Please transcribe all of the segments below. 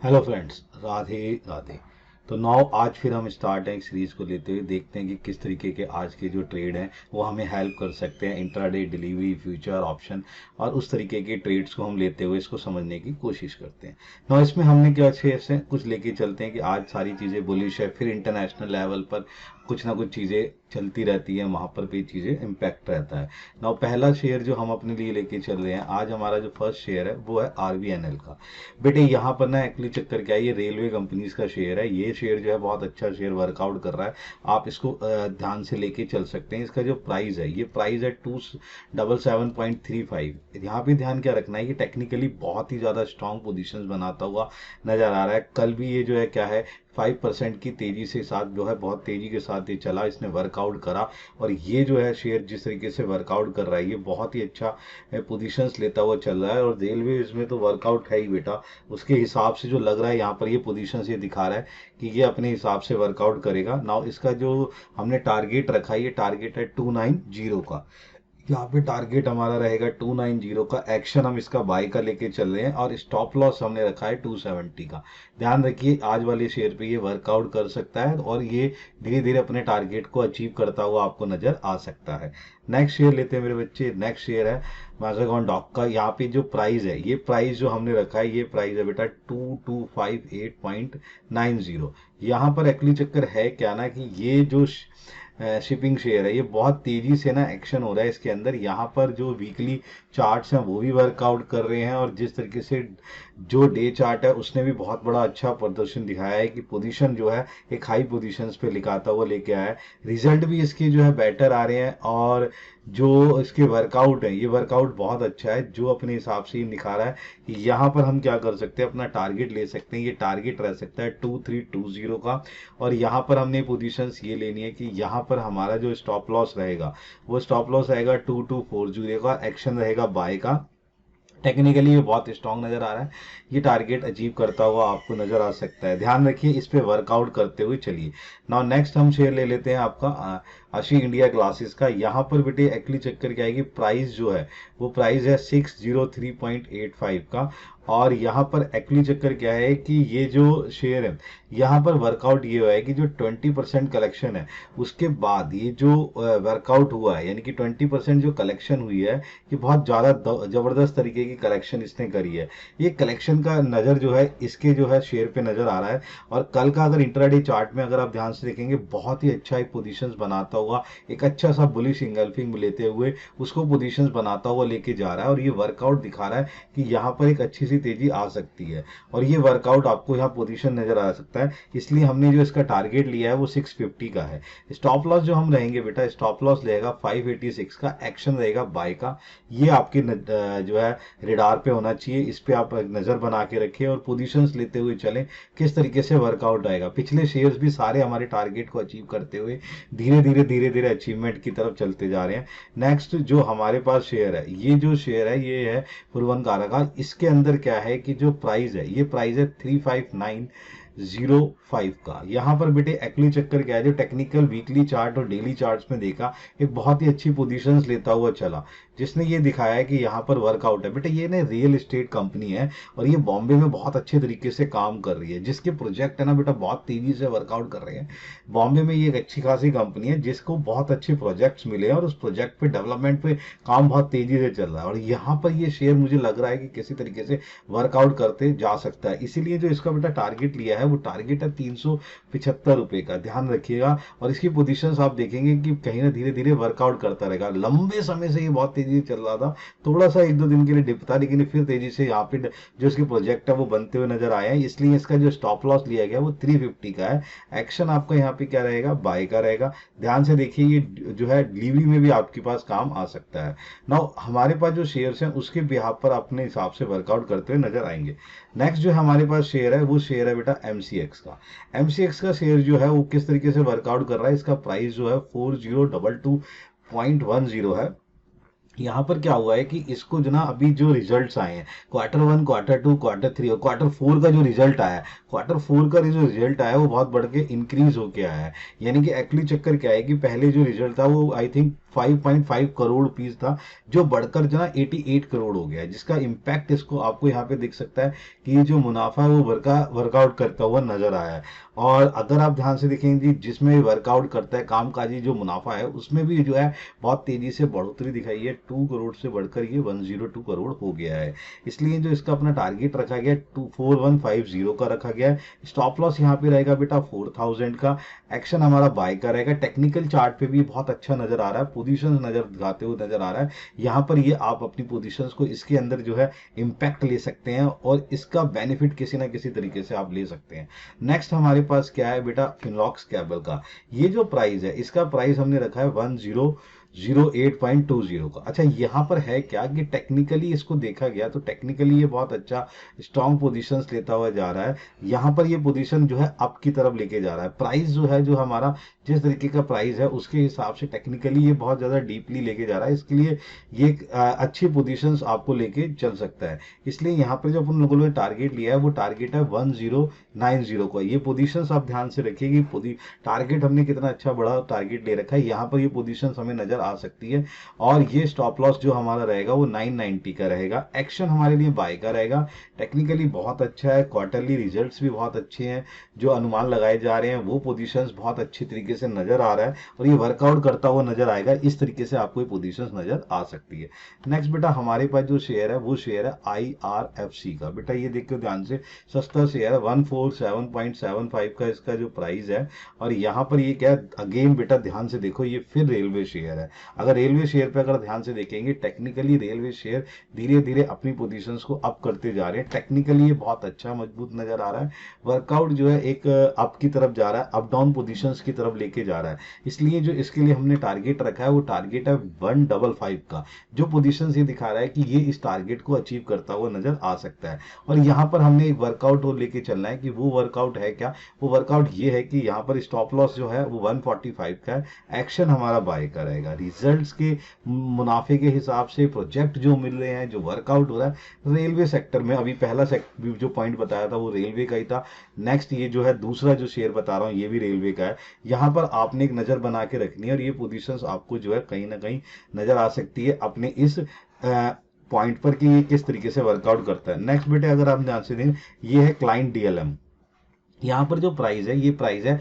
Hello friends, Radhe Radhe. तो now आज फिर हम स्टार्ट है एक सीरीज को लेते हुए देखते हैं कि किस तरीके के आज के जो ट्रेड हैं वो हमें हेल्प कर सकते हैं इंट्राडे, डिलीवरी, फ्यूचर, ऑप्शन और उस तरीके के ट्रेड्स को हम लेते हुए इसको समझने की कोशिश करते हैं। नाउ इसमें हमने क्या अच्छे से कुछ लेके चलते हैं कि आज सारी चीज़ें बुलिश है, फिर इंटरनेशनल लेवल पर कुछ ना कुछ चीज़ें चलती रहती है, वहाँ पर भी चीज़ें इम्पैक्ट रहता है। नाउ पहला शेयर जो हम अपने लिए लेके चल रहे हैं आज, हमारा जो फर्स्ट शेयर है वो है आरबीएनएल का। बेटे यहाँ पर ना एक्चुअली चक्कर क्या है, ये रेलवे कंपनीज का शेयर है। ये शेयर जो है बहुत अच्छा शेयर वर्कआउट कर रहा है। आप इसको ध्यान से लेके चल सकते हैं। इसका जो प्राइस है, ये प्राइस है 277.35। यहाँ पे ध्यान क्या रखना है, ये टेक्निकली बहुत ही ज़्यादा स्ट्रॉन्ग पोजीशंस बनाता हुआ नजर आ रहा है। कल भी ये जो है क्या है 5% की तेजी से साथ जो है बहुत तेजी के साथ ये चला, इसने वर्कआउट करा। और ये जो है शेयर जिस तरीके से वर्कआउट कर रहा है, ये बहुत ही अच्छा पोजीशंस लेता हुआ चल रहा है। और रेलवे इसमें तो वर्कआउट है ही बेटा। उसके हिसाब से जो लग रहा है यहाँ पर ये पोजीशंस ये दिखा रहा है कि ये अपने हिसाब से वर्कआउट करेगा। नाउ इसका जो हमने टारगेट रखा है, ये टारगेट है 290 का। यहाँ पे टारगेट हमारा रहेगा 290 का। एक्शन हम इसका बाय का लेके चल रहे हैं और स्टॉप लॉस हमने रखा है 270 का। ध्यान रखिए आज वाले शेयर पे ये वर्कआउट कर सकता है और ये धीरे धीरे अपने टारगेट को अचीव करता हुआ आपको नजर आ सकता है। नेक्स्ट शेयर लेते हैं मेरे बच्चे। नेक्स्ट शेयर है मैज़ागॉन डॉक का। यहाँ पे जो प्राइस है, ये प्राइस जो हमने रखा है, ये प्राइस है बेटा 2258.90। यहाँ पर एक्चुअली चक्कर है क्या ना कि ये जो शिपिंग शेयर है, ये बहुत तेजी से ना एक्शन हो रहा है इसके अंदर। यहाँ पर जो वीकली चार्ट्स हैं वो भी वर्कआउट कर रहे हैं और जिस तरीके से जो डे चार्ट है उसने भी बहुत बड़ा अच्छा प्रदर्शन दिखाया है कि पोजीशन जो है एक हाई पोजीशंस पे लिखाता हुआ लेके आया है। रिजल्ट भी इसके जो है बेटर आ रहे हैं और जो इसके वर्कआउट है, ये वर्कआउट बहुत अच्छा है। जो अपने हिसाब से ये दिखा रहा है कि यहाँ पर हम क्या कर सकते हैं, अपना टारगेट ले सकते हैं। ये टारगेट रह सकता है 2320 का। और यहाँ पर हमने पोजीशंस ये लेनी है कि यहाँ पर हमारा जो स्टॉप लॉस रहेगा वो स्टॉप लॉस रहेगा 2240 का। एक्शन रहेगा बाय का। टेक्निकली ये बहुत स्ट्रांग नजर आ रहा है। ये टारगेट अचीव करता हुआ आपको नजर आ सकता है। ध्यान रखिए, इस पे वर्कआउट करते हुए चलिए। नाउ नेक्स्ट हम शेयर ले लेते हैं आपका आशी इंडिया ग्लासेस का। यहाँ पर बेटे एक्चुअली चक्कर क्या है कि प्राइस जो है वो प्राइस है 603.85 का। और यहाँ पर एक्चुअली चक्कर क्या है कि ये जो शेयर है, यहाँ पर वर्कआउट ये हुआ है कि जो 20% कलेक्शन है उसके बाद ये जो वर्कआउट हुआ है, यानी कि 20% जो कलेक्शन हुई है, ये बहुत ज़्यादा जबरदस्त तरीके की कलेक्शन इसने करी है। ये कलेक्शन का नज़र जो है इसके जो है शेयर पे नज़र आ रहा है। और कल का अगर इंट्राडे चार्ट में अगर आप ध्यान से देखेंगे, बहुत ही अच्छा एक पोजीशंस बनाता हुआ एक अच्छा सा बुलिश इंगल्फिंग लेते हुए उसको पोजीशंस बनाता हुआ लेके जा रहा है। और ये वर्कआउट दिखा रहा है कि यहाँ पर एक अच्छी सी तेजी आ सकती है और ये वर्कआउट आपको यहाँ पोजीशन नजर आ सकता है। इसलिए हमने जो इसका टारगेट लिया है वो 650 का है। स्टॉप लॉस जो हम रहेंगे बेटा, स्टॉप लॉस रहेगा 586 का। एक्शन रहेगा बाय का। ये आपके जो है रिडार पे होना चाहिए। इस पे आप नजर बना के रखिए और पोजीशंस लेते हुए चलें किस तरीके से वर्कआउट आएगा। पिछले शेयर्स भी सारे हमारे टारगेट को अचीव करते हुए धीरे धीरे अचीवमेंट की तरफ चलते जा रहे हैं। नेक्स्ट जो हमारे पास शेयर है, ये जो शेयर है ये है पुरवनकारा का। इसके अंदर क्या है कि जो प्राइस है, ये प्राइस है 35905 का। यहाँ पर बेटे एक्चुअली चक्कर क्या है, जो टेक्निकल वीकली चार्ट और डेली चार्ट्स में देखा, एक बहुत ही अच्छी पोजीशंस लेता हुआ चला, जिसने ये दिखाया है कि यहाँ पर वर्कआउट है। बेटे ये ना रियल एस्टेट कंपनी है और ये बॉम्बे में बहुत अच्छे तरीके से काम कर रही है। जिसके प्रोजेक्ट है ना बेटा बहुत तेजी से वर्कआउट कर रहे हैं। बॉम्बे में ये एक अच्छी खासी कंपनी है जिसको बहुत अच्छे प्रोजेक्ट्स मिले हैं और उस प्रोजेक्ट पे डेवलपमेंट पे काम बहुत तेजी से चल रहा है। और यहाँ पर ये शेयर मुझे लग रहा है कि किसी तरीके से वर्कआउट करते जा सकता है। इसीलिए जो इसका बेटा टारगेट लिया है वो टारगेट है 375 रुपए का। ध्यान रखिएगा। और इसकी पोजीशंस आप देखेंगे कि कहीं ना धीरे धीरे वर्कआउट करता रहेगा। लंबे समय से ये बहुत तेजी से चल रहा था, थोड़ा सा एक दो दिन के लिए डिप था, लेकिन फिर तेजी से यहाँ पे जो इसके प्रोजेक्ट है वो बनते हुए नजर आए हैं। इसलिए इसका जो स्टॉप लॉस लिया गया वो 350 का है। एक्शन आपका यहाँ पे क्या रहेगा, बाय का रहेगा। ध्यान से देखिए, ये जो है डिलीवरी में भी आपके पास काम आ सकता है। नाउ हमारे पास जो शेयर्स हैं उसके बिहाफ पर अपने हिसाब से वर्कआउट करते हुए नजर आएंगे। नेक्स्ट जो हमारे पास शेयर है वो शेयर है बेटा एमसीएक्स का। एमसीएक्स का शेयर जो है वो किस तरीके से वर्कआउट कर रहा है, इसका प्राइस जो है 4022.10 है। यहाँ पर क्या हुआ है कि इसको जो ना अभी जो रिजल्ट्स आए हैं, Q1, Q2, Q3 और Q4 का जो रिजल्ट आया है, Q4 का जो रिजल्ट आया है वो बहुत बढ़ के इंक्रीज होके आया है। यानी कि एक्चुअली चक्कर क्या है कि पहले जो रिजल्ट था वो आई थिंक 5.5 करोड़ रुपीस था, जो बढ़कर जो ना 88 करोड़ हो गया है, जिसका इम्पैक्ट इसको आपको यहाँ पे दिख सकता है कि ये जो मुनाफा है वो वर्कआउट करता हुआ नजर आया है। और अगर आप ध्यान से देखेंगे जिसमें वर्कआउट करता है कामकाजी जो मुनाफा है उसमें भी जो है बहुत तेजी से बढ़ोतरी दिखाई है, 2 करोड़ से बढ़कर ये 102 करोड़ हो गया है। इसलिए जो इसका अपना टारगेट रखा गया 24150 का रखा गया है। स्टॉप लॉस यहाँ पे रहेगा बेटा 4000 का। एक्शन हमारा बाय का रहेगा। टेक्निकल चार्ट पे भी बहुत अच्छा नजर आ रहा है, पोजीशन नजर दिखाते हुए नजर आ रहा है। यहाँ पर ये आप अपनी पोजीशंस को इसके अंदर जो है इम्पैक्ट ले सकते हैं और इसका बेनिफिट किसी ना किसी तरीके से आप ले सकते हैं। नेक्स्ट हमारे पास क्या है बेटा, फिनलॉक्स कैबल का। ये जो प्राइस है इसका प्राइस हमने रखा है 1008.20 का। अच्छा यहाँ पर है क्या कि टेक्निकली इसको देखा गया तो टेक्निकली ये बहुत अच्छा स्ट्रॉन्ग पोजीशंस लेता हुआ जा रहा है। यहाँ पर ये पोजीशन जो है अप की तरफ लेके जा रहा है। प्राइस जो है जो हमारा जिस तरीके का प्राइस है उसके हिसाब से टेक्निकली ये बहुत ज्यादा डीपली लेके जा रहा है, इसके लिए ये अच्छी पोजीशंस आपको लेके चल सकता है। इसलिए यहाँ पर जो अपन लोगों ने टारगेट लिया है वो टारगेट है 1090 का। ये पोजीशंस आप ध्यान से रखिए, टारगेट हमने कितना अच्छा बड़ा टारगेट ले रखा है। यहाँ पर ये पोजीशंस हमें नजर आ सकती है और ये स्टॉप लॉस जो हमारा रहेगा वो 990 का रहेगा। एक्शन हमारे लिए बाय का रहेगा। टेक्निकली बहुत अच्छा है, क्वार्टरली रिजल्ट्स भी बहुत अच्छे हैं, जो अनुमान लगाए जा रहे हैं वो पोजीशंस बहुत अच्छी तरीके से नजर आ रहा है और ये वर्कआउट करता हुआ नजर आएगा। इस तरीके से आपको ये पोजीशंस नजर आ सकती है। नेक्स्ट बेटा हमारे पास जो शेयर है वो शेयर है IRFC का। बेटा ये देखो ध्यान से, सस्ता शेयर है, 147.75 का इसका जो प्राइस है। और यहाँ पर ये क्या है, अगेन बेटा ध्यान से देखो, ये फिर रेलवे शेयर है। अगर रेलवे शेयर पे अगर ध्यान से देखेंगे, टेक्निकली रेलवे शेयर धीरे धीरे अपनी पोजीशंस को अप करते जा रहे हैं। टेक्निकली ये बहुत अच्छा मजबूत नजर आ रहा है। वर्कआउट जो है एक अप की तरफ जा रहा है, अप डाउन पोजीशंस की तरफ लेके जा रहा है। इसलिए जो इसके लिए हमने टारगेट रखा है वो टारगेट है 155 का। जो पोजीशंस ये दिखा रहा है कि ये इस टारगेट को अचीव करता हुआ नजर आ सकता है। और यहाँ पर हमने एक वर्कआउट और लेके चलना है कि वो वर्कआउट है क्या, वो वर्कआउट ये है कि यहाँ पर स्टॉप लॉस जो है वो 145 का है। एक्शन हमारा बाय का रहेगा। रिजल्ट्स के मुनाफे के हिसाब से प्रोजेक्ट जो मिल रहे हैं, जो वर्कआउट हो रहा है रेलवे सेक्टर में, अभी पहला जो पॉइंट बताया था वो रेलवे का ही था। नेक्स्ट ये जो है दूसरा जो शेयर बता रहा हूँ ये भी रेलवे का है। यहाँ पर आपने एक नजर बना के रखनी है और ये पोजीशंस आपको जो है कहीं ना कहीं नजर आ सकती है अपने इस पॉइंट पर कि ये किस तरीके से वर्कआउट करता है। नेक्स्ट बेटे अगर आप ध्यान से दें, ये है क्लाइंट DLM। यहाँ पर जो प्राइस है ये प्राइस है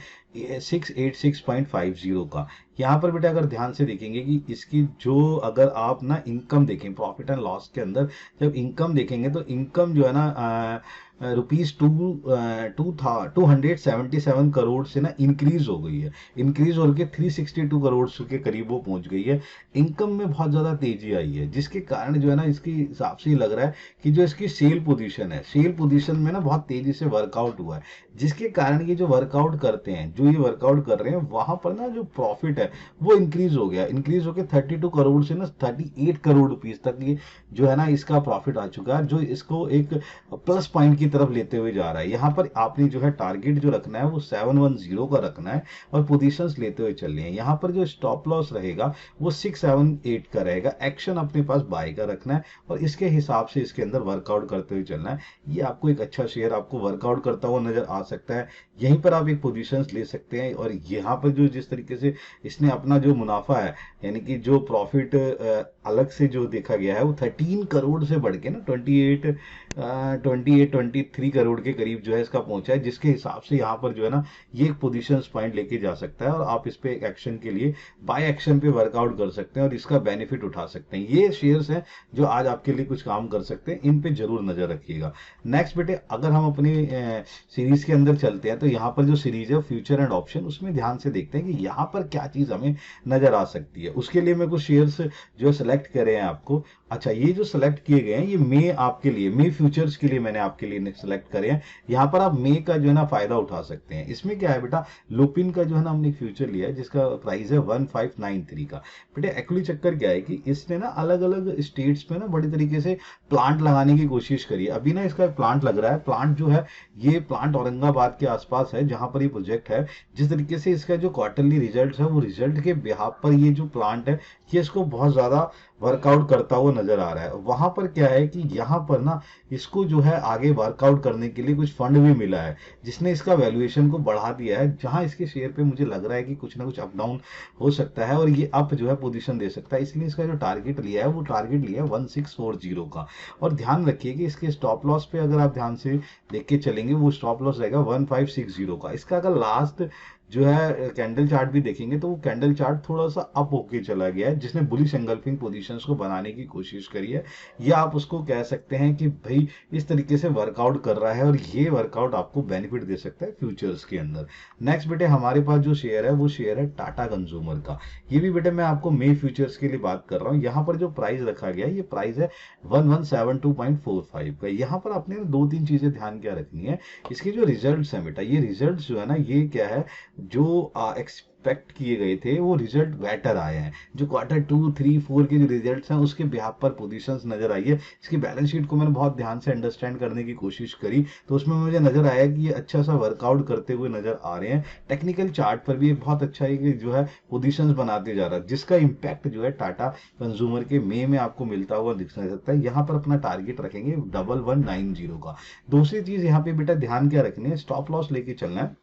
686.50 का। यहाँ पर बेटा अगर ध्यान से देखेंगे कि इसकी जो अगर आप ना इनकम देखें, प्रॉफिट एंड लॉस के अंदर जब इनकम देखेंगे तो इनकम जो है ना ₹277 करोड़ से ना इंक्रीज हो गई है। इंक्रीज होकर 362 करोड़ के करीब वो पहुंच गई है। इनकम में बहुत ज्यादा तेजी आई है, जिसके कारण जो है ना इसके हिसाब से लग रहा है कि जो इसकी सेल पोजीशन है, सेल पोजीशन में ना बहुत तेजी से वर्कआउट हुआ है, जिसके कारण ये जो वर्कआउट करते हैं, जो ये वर्कआउट कर रहे हैं वहां पर ना जो प्रॉफिट है वो इंक्रीज हो गया। इंक्रीज होकर 32 करोड़ से ना 38 करोड़ रुपीस तक ये जो है ना इसका प्रॉफिट आ चुका है, जो इसको एक प्लस पॉइंट की तरफ लेते हुए जा रहा है। यहाँ पर आपने जो है टारगेट जो रखना है वो 710 का रखना है और पोजीशंस लेते हुए चलने हैं। यहाँ पर जो स्टॉप लॉस रहेगा वो 678 का रहेगा। एक्शन अपने पास बाय का रखना है और इसके हिसाब से इसके अंदर वर्कआउट करते हुए चलना है। ये आपको एक अच्छा शेयर आपको वर्कआउट करता हुआ नजर आ सकता है। यहीं पर आप एक पोजीशंस ले सकते हैं और यहाँ पर जो जिस तरीके से इसने अपना जो मुनाफा है, यानी कि जो प्रॉफिट अलग से जो देखा गया है वो 13 करोड़ से बढ़ के ना 23 करोड़ के करीब जो है इसका पहुंचा है, जिसके हिसाब से यहाँ पर जो है ना ये एक पोजीशंस पॉइंट लेके जा सकता है और आप इस पे एक्शन के लिए बाय एक्शन पे वर्कआउट कर सकते हैं और इसका बेनिफिट उठा सकते हैं। ये शेयर्स हैं जो आज आपके लिए कुछ काम कर सकते हैं, इन पे जरूर नजर रखिएगा। नेक्स्ट बेटे अगर हम अपनी सीरीज के अंदर चलते हैं तो यहाँ पर जो सीरीज है फ्यूचर एंड ऑप्शन, उसमें ध्यान से देखते हैं कि यहाँ पर क्या चीज हमें नजर आ सकती है। उसके लिए मैं कुछ शेयर्स जो सेलेक्ट करे हैं आपको। अच्छा ये जो सेलेक्ट किए गए हैं ये मे आपके लिए, मे फ्यूचर्स के लिए मैंने आपके लिए सेलेक्ट करे हैं। यहाँ पर आप मे का जो है ना फायदा उठा सकते हैं। इसमें क्या है बेटा, लुपिन का जो है ना हमने फ्यूचर लिया है जिसका प्राइस है 1593 का। बेटे एक्चुअली चक्कर क्या है कि इसने ना अलग अलग स्टेट्स में ना बड़ी तरीके से प्लांट लगाने की कोशिश करी है। अभी ना इसका प्लांट लग रहा है, प्लांट जो है ये प्लांट औरंगाबाद के आसपास है जहां पर ये प्रोजेक्ट है। जिस तरीके से इसका जो क्वार्टरली रिजल्ट है वो रिजल्ट के बिहाफ पर ये जो प्लांट है ये इसको बहुत ज्यादा वर्कआउट करता हुआ नजर आ रहा है। वहां पर क्या है कि यहाँ पर ना इसको जो है आगे वर्कआउट करने के लिए कुछ फंड भी मिला है, जिसने इसका वैल्यूएशन को बढ़ा दिया है, जहां इसके शेयर पे मुझे लग रहा है कि कुछ ना कुछ अप डाउन हो सकता है और ये अप जो है पोजीशन दे सकता है। इसलिए इसका जो टारगेट लिया है वो टारगेट लिया है 1640 का। और ध्यान रखिए कि इसके स्टॉप लॉस पे अगर आप ध्यान से देख के चलेंगे, वो स्टॉप लॉस रहेगा 1560 का। इसका अगर लास्ट जो है कैंडल चार्ट भी देखेंगे तो वो कैंडल चार्ट थोड़ा सा अप होके चला गया है, जिसने बुलिश एंगल्फिंग पोजीशंस को बनाने की कोशिश करी है। या आप उसको कह सकते हैं कि भाई इस तरीके से वर्कआउट कर रहा है और ये वर्कआउट आपको बेनिफिट दे सकता है फ्यूचर्स के अंदर। नेक्स्ट बेटे हमारे पास जो शेयर है वो शेयर है टाटा कंज्यूमर का। ये भी बेटे मैं आपको मे फ्यूचर्स के लिए बात कर रहा हूँ। यहाँ पर जो प्राइस रखा गया है ये प्राइस है 1172.45 का। यहाँ पर आपने दो तीन चीजें ध्यान क्या रखनी है। इसके जो रिजल्ट्स हैं बेटा, ये रिजल्ट्स जो है ना, ये क्या है, जो एक्सपेक्ट किए गए थे वो रिजल्ट बेटर आए हैं। जो क्वार्टर 2, 3, 4 के जो रिजल्ट्स हैं उसके बिहाफ पर पोजीशंस नजर आई है। इसकी बैलेंस शीट को मैंने बहुत ध्यान से अंडरस्टैंड करने की कोशिश करी, तो उसमें मुझे नजर आया कि ये अच्छा सा वर्कआउट करते हुए नजर आ रहे हैं। टेक्निकल चार्ट पर भी एक बहुत अच्छा है कि जो है पोजीशंस बनाते जा रहा है, जिसका इंपैक्ट जो है टाटा कंज्यूमर के मे में आपको मिलता हुआ दिख सकता है। यहाँ पर अपना टारगेट रखेंगे 1190 का। दूसरी चीज यहाँ पे बेटा ध्यान क्या रखनी है, स्टॉप लॉस लेके चलना है।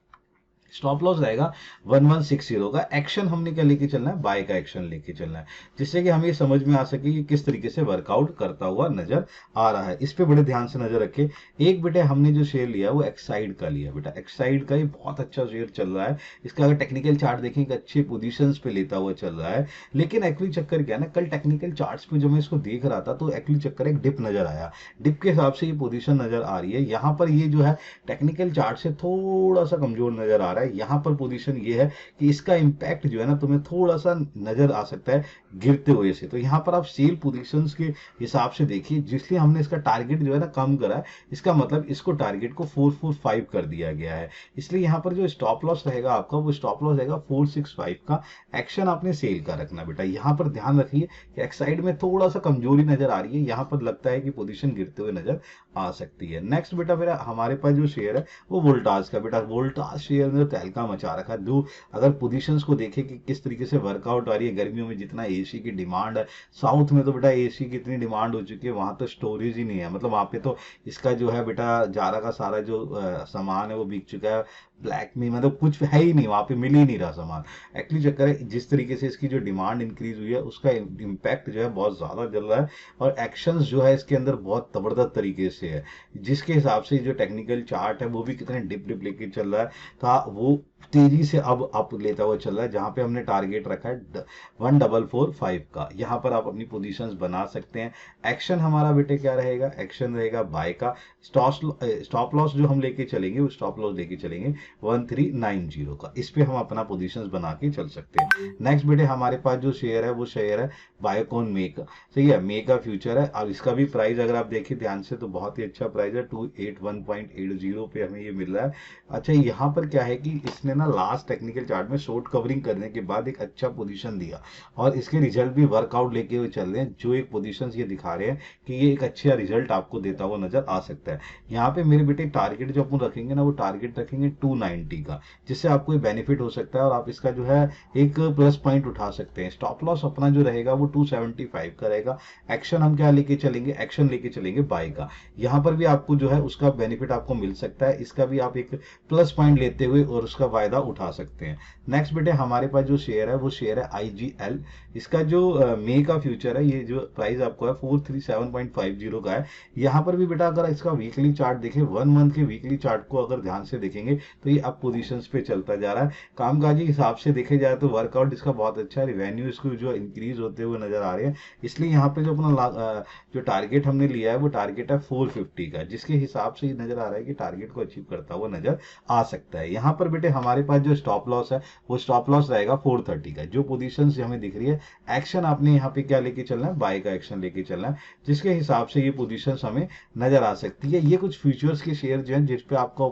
स्टॉप लॉस रहेगा 1160 का। एक्शन हमने क्या लेके चलना है, बाय का एक्शन लेके चलना है, जिससे कि हमें समझ में आ सके कि किस तरीके से वर्कआउट करता हुआ नजर आ रहा है। इस पे बड़े ध्यान से नजर रखे। एक बेटे हमने जो शेयर लिया वो एक्साइड का लिया बेटा। एक्साइड का ये बहुत अच्छा शेयर चल रहा है। इसका अगर टेक्निकल चार्ट देखेंगे अच्छे पोजीशंस पे लेता हुआ चल रहा है। लेकिन एक्चुअली चक्कर क्या है ना, कल टेक्निकल चार्ट्स पे जब मैं इसको देख रहा था तो एक्चुअली चक्कर एक डिप नजर आया। डिप के हिसाब से ये पोजीशन नजर आ रही है। यहाँ पर ये जो है टेक्निकल चार्ट से थोड़ा सा कमजोर नजर आ रहा है। यहाँ पर पोजीशन ये है कि इसका इंपैक्ट जो है ना तुम्हें थोड़ा सा नजर आ सकता है गिरते हुए से। तो यहाँ पर आप सेल पोजीशंस के हिसाब से देखिए, जिसलिए हमने इसका टारगेट जो है ना कम करा है। इसका मतलब इसको टारगेट को 445 कर दिया गया है। इसलिए यहाँ पर जो स्टॉप लॉस रहेगा आपका, वो स्टॉप लॉस रहेगा 465 का। एक्शन आपने सेल का रखना बेटा। यहाँ पर ध्यान रखिए कि एक्साइड में थोड़ा सा कमजोरी नजर आ रही है। यहाँ पर लगता है कि पोजीशन गिरते हुए नजर आ सकती है। नेक्स्ट बेटा मेरा हमारे पास जो शेयर है वो वोल्टास का बेटा। वोल्टास शेयर ने तहलका मचा रखा है। जो अगर पोजीशंस को देखें कि किस तरीके से वर्कआउट आ रही है, गर्मियों में जितना एसी की डिमांड है, साउथ में तो बेटा एसी की इतनी डिमांड हो चुकी है, वहां तो स्टोरेज ही नहीं है। मतलब वहां पे तो इसका जो है बेटा जारा का सारा जो सामान है वो बिक चुका है ब्लैक में। मतलब कुछ है ही नहीं, वहां पे मिल ही नहीं रहा सामान। एक्चुअली चक्कर है जिस तरीके से इसकी जो डिमांड इंक्रीज हुई है उसका इम्पैक्ट जो है बहुत ज्यादा चल रहा है। और एक्शंस जो है इसके अंदर बहुत जबरदस्त तरीके से है, जिसके हिसाब से जो टेक्निकल चार्ट है वो भी कितने डिप डिप लेके चल रहा है था, वो तेजी से अब अप लेता हुआ चल रहा है। जहां पे हमने टारगेट रखा है 1445 का। यहाँ पर आप अपनी पोजीशंस बना सकते हैं। एक्शन हमारा बेटे क्या रहेगा, एक्शन रहेगा बाय का। स्टॉप लॉस जो हम लेके चलेंगे वो स्टॉप लॉस लेके चलेंगे 1390 का। इस पे हम अपना पोजीशंस बना के चल सकते हैं। नेक्स्ट बेटे हमारे पास जो शेयर है वो शेयर है बायोकॉन मे का। सही है, मे का फ्यूचर है। अब इसका भी प्राइस अगर आप देखिए ध्यान से तो बहुत ही अच्छा प्राइस है, 281.80 पे हमें ये मिल रहा है। अच्छा यहाँ पर क्या है कि इसने ना लास्ट टेक्निकल चार्ट में शॉर्ट कवरिंग करने के बाद एक अच्छा पोजीशन दिया और इसके रिजल्ट भी वर्कआउट लेके हुए चल रहे हैं। जो एक पोजीशन ये दिखा रहे हैं कि ये एक अच्छा रिजल्ट आपको देता हुआ नजर आ सकता है। यहाँ पे मेरे बेटे टारगेट जो अपन रखेंगे ना, वो टारगेट रखेंगे 290 का, जिससे आपको बेनिफिट हो सकता है और आप इसका जो है एक प्लस पॉइंट उठा सकते हैं। स्टॉप लॉस अपना जो रहेगा वो 275 का रहेगा। एक्शन हम क्या लेके चलेंगे, एक्शन लेके चलेंगे बाय का। यहाँ पर भी आपको जो है उसका बेनिफिट आपको मिल सकता है। इसका भी आप एक प्लस पॉइंट लेते हुए और उसका फायदा उठा सकते हैं। नेक्स्ट बेटे हमारे पास जो शेयर है वो शेयर है आईजीएल। इसका जो मे का फ्यूचर है, ये जो प्राइस आपको है 437.50 का है। यहाँ पर भी बेटा अगर इसका वीकली चार्ट देखें, 1 मंथ के वीकली चार्ट को अगर ध्यान से देखेंगे तो ये अप पोजीशंस पे चलता जा रहा है। कामकाजी हिसाब से देखे जाए तो वर्कआउट इसका बहुत अच्छा है। रिवेन्यू इसको जो इंक्रीज होते हुए नजर आ रहे हैं। इसलिए यहाँ पे जो अपना जो टारगेट हमने लिया है वो टारगेट है 450 का, जिसके हिसाब से ये नजर आ रहा है कि टारगेट को अचीव करता हुआ नजर आ सकता है। यहाँ पर बेटे हमारे पास जो स्टॉप लॉस है वो स्टॉप लॉस रहेगा 430 का। जो पोजीशन हमें दिख रही है, एक्शन आपने यहाँ पे क्या लेके चलना है, बाय का एक्शन लेके चलना है, जिसके हिसाब से ये पोजीशन हमें नजर आ सकती है। ये कुछ फ्यूचर्स के शेयर जो हैं जिसपे आपको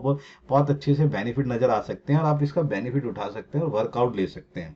बहुत अच्छे से बेनिफिट नजर आ सकते हैं और आप इसका बेनिफिट उठा सकते हैं और वर्कआउट ले सकते हैं।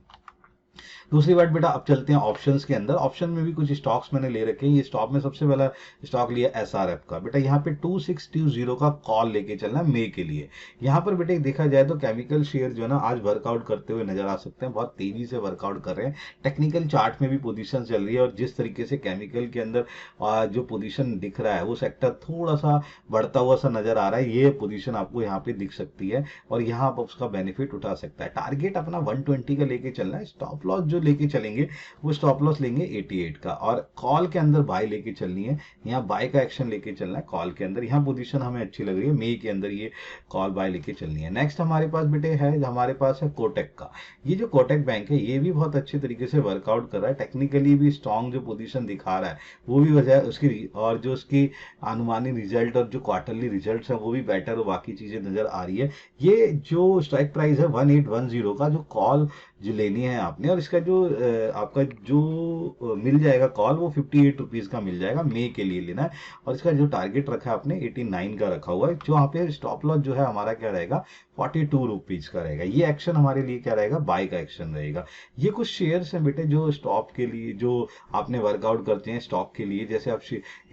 दूसरी बात बेटा, अब चलते हैं ऑप्शंस के अंदर। ऑप्शन में भी कुछ स्टॉक्स मैंने ले रखे हैं। ये स्टॉक में सबसे पहला स्टॉक लिया एसआरएफ का। बेटा यहाँ पे 2620 का कॉल लेके चलना है मई के लिए। यहाँ पर बेटे देखा जाए तो केमिकल शेयर जो है ना आज वर्कआउट करते हुए नजर आ सकते हैं, बहुत तेजी से वर्कआउट कर रहे हैं। टेक्निकल चार्ट में भी पोजीशन चल रही है और जिस तरीके से केमिकल के अंदर जो पोजीशन दिख रहा है वो सेक्टर थोड़ा सा बढ़ता हुआ सा नजर आ रहा है। ये पोजीशन आपको यहाँ पे दिख सकती है और यहाँ आप उसका बेनिफिट उठा सकता है। टारगेट अपना 120 का लेके चलना है। स्टॉप लॉस जो लेके चलेंगे वो स्टॉप लॉस लेंगे 88 का, और कॉल के अंदर बाय लेके चलनी है। यहाँ बाय का एक्शन लेके चलना है कॉल के अंदर। यहाँ पोजीशन हमें अच्छी लग रही है, मई के अंदर ये कॉल बाय लेके चलनी है। नेक्स्ट हमारे पास बेटे है, हमारे पास है कोटक का। ये जो कोटक बैंक है ये भी बहुत अच्छे तरीके से वर्कआउट कर रहा है, टेक्निकली भी स्ट्रॉन्ग जो पोजीशन दिखा रहा है वो भी वजह उसकी, और जो उसकी अनुमानित रिजल्ट और जो क्वार्टरली रिजल्ट है वो भी बेटर और बाकी चीजें नजर आ रही है। ये जो स्ट्राइक प्राइस है 1810 का, जो कॉल जो लेनी है आपने, और इसका जो आपका जो मिल जाएगा कॉल वो 58 रुपीज का मिल जाएगा, मई के लिए लेना है। और इसका जो टारगेट रखा है आपने 89 का रखा हुआ है। जो यहाँ पे स्टॉप लॉस जो है हमारा क्या रहेगा 42 रुपीज का रहेगा। ये एक्शन हमारे लिए क्या रहेगा, बाय का एक्शन रहेगा। ये कुछ शेयर्स हैं बेटे जो स्टॉक के लिए जो आपने वर्कआउट करते हैं स्टॉक के लिए, जैसे आप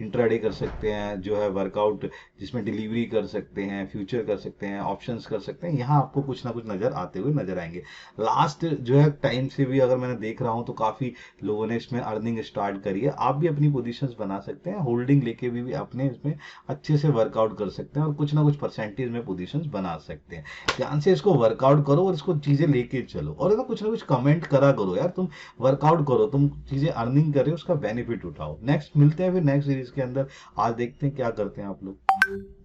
इंट्राडे कर सकते हैं जो है वर्कआउट, जिसमें डिलीवरी कर सकते हैं, फ्यूचर कर सकते हैं, ऑप्शंस कर सकते हैं। यहाँ आपको कुछ ना कुछ नजर आते हुए नजर आएंगे। लास्ट जो है टाइम से भी अगर मैंने देख रहा हूं तो काफी लोगों ने इसमें अर्निंग स्टार्ट करी है। आप भी अपनी पोजीशंस बना सकते हैं, होल्डिंग लेके भी अपने इसमें अच्छे से वर्कआउट कर सकते हैं और कुछ ना कुछ परसेंटेज में पोजीशंस बना सकते हैं। ध्यान से इसको वर्कआउट करो और इसको चीजें लेके चलो, और कुछ ना कुछ कमेंट करा करो यार, तुम वर्कआउट करो, तुम चीजें अर्निंग कर रहे हो उसका बेनिफिट उठाओ। नेक्स्ट मिलते हैं फिर नेक्स्ट सीरीज के अंदर। आज देखते हैं क्या करते हैं आप लोग।